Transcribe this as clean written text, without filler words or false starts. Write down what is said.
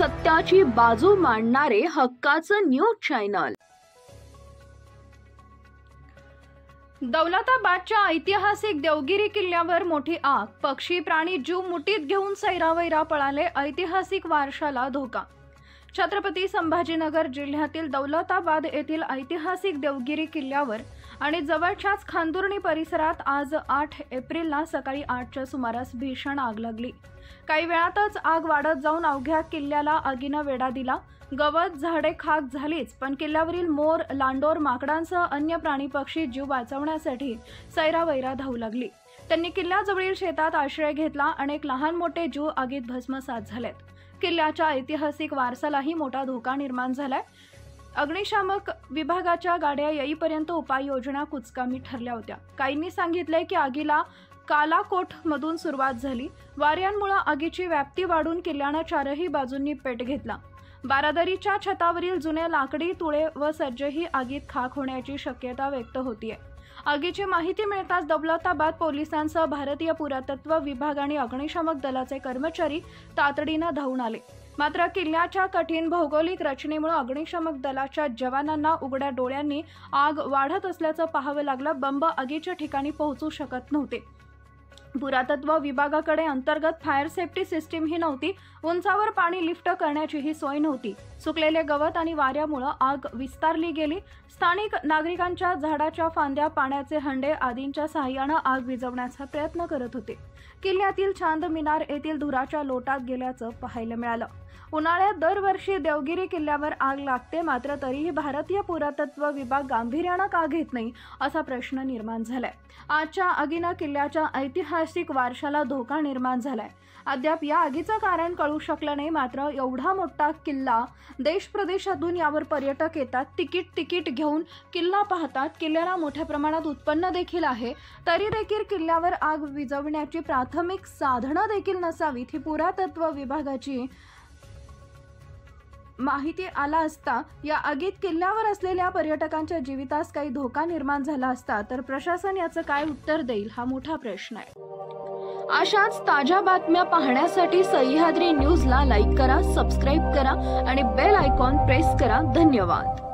सत्याची बाजू मांडणारे हक्काचं न्यूज चॅनल। दौलताबादच्या ऐतिहासिक देवगिरी किल्ल्यावर मोठी आग, पक्षी प्राणी जीव मुठीत घेऊन सैरावैरा पळाले, ऐतिहासिक वारशाला धोका। छत्रपती संभाजीनगर जिल्ह्यातील दौलताबाद येथील ऐतिहासिक देवगिरी किल्ल्यावर आणि जवळच्याच खांदुर्णी परिसरात आज 8 एप्रिलला सकाळी 8च्या सुमारास भीषण आग लागली। काही वेळातच आग वाढत जाऊन अवघ्या किल्ल्याला आगीनं वेढा दिला। गवत झाडे खाक झालीच, पण किल्ल्यावरील मोर, लांडोर, माकडांसह अन्य प्राणी पक्षी जीव वाचवण्यासाठी सैरावैरा धावू लागली। त्यांनी किल्ल्याजवळील शेतात आश्रय घेतला। अनेक लहान मोठे जीव आगीत भस्मसात झालेत। किल्ल्याच्या ऐतिहासिक वारसालाही मोठा धोका निर्माण झालाय। अग्निशामक विभागाच्या गाड्या येईपर्यंत उपाययोजना कुचकामी ठरल्या होत्या। काहींनी सांगितले की आगीला कालाकोट मधून सुरुवात झाली। वाऱ्यांमुळे आगीची व्याप्ती वाढून किल्ल्याने चारही बाजूंनी पेट घेतला। बारादरीच्या छतावरील जुने लाकडी तुळे व सज्जही आगीत खाक होण्याची शक्यता व्यक्त होतीये। आगीची माहिती मिळताच दौलताबाद पोलिसांसह भारतीय पुरातत्व विभाग आणि अग्निशामक दलाचे कर्मचारी तातडीने धावून आले। मात्र किल्ल्याच्या कठीण भौगोलिक रचनेमुळे अग्निशामक दलाच्या जवानांना उघड्या डोळ्यांनी आग वाढत असल्याचं पाहावं लागलं। बंब आगीच्या ठिकाणी पोहोचू शकत नव्हते। पुरातत्व विभागाकडे अंतर्गत फायर सेफ्टी सिस्टीम ही नव्हती। उंचावर पाणी लिफ्ट करण्याचीही सोय नव्हती। सुकलेले गवत आणि वाऱ्यामुळे आग विस्तारली गेली। स्थानिक नागरिकांच्या झाडाच्या फांद्या, पाण्याचे हंडे आदींच्या सहाय्याने आग विझवण्याचा प्रयत्न करत होते। किल्ल्यातील चांद मिनार येथील धुराच्या लोटात गेल्याचं पाहायला मिळालं। उन्हाळ्यात दरवर्षी देवगिरी किल्ल्यावर आग लागते, मात्र तरीही भारतीय पुरातत्व विभाग गांभीर्याने का घेत नाही असा प्रश्न निर्माण झालाय। आजच्या आगीनं किल्ल्याच्या ऐतिहासिक वारशाला धोका निर्माण झालाय। अद्याप या आगीचं कारण कळू शकलं नाही। मात्र एवढा मोठा किल्ला, देश प्रदेशातून यावर पर्यटक येतात, तिकीट घेऊन किल्ला पाहतात। किल्ल्याला मोठ्या प्रमाणात उत्पन्न देखील आहे, तरी देखील किल्ल्यावर आग विझवण्याची प्राथमिक साधनं देखील नसावीत ही पुरातत्व विभागाची माहिती आला असता या आगीत किल्ल्यावर असलेल्या पर्यटकांच्या जीवितास काही धोका निर्माण झाला असता तर प्रशासन याचं काय उत्तर देईल हा मोठा प्रश्न आहे। अशाच ताज्या बातम्या पाहण्यासाठी सह्याद्री न्यूजला लाईक करा, सबस्क्राईब करा आणि बेल आयकॉन प्रेस करा। धन्यवाद।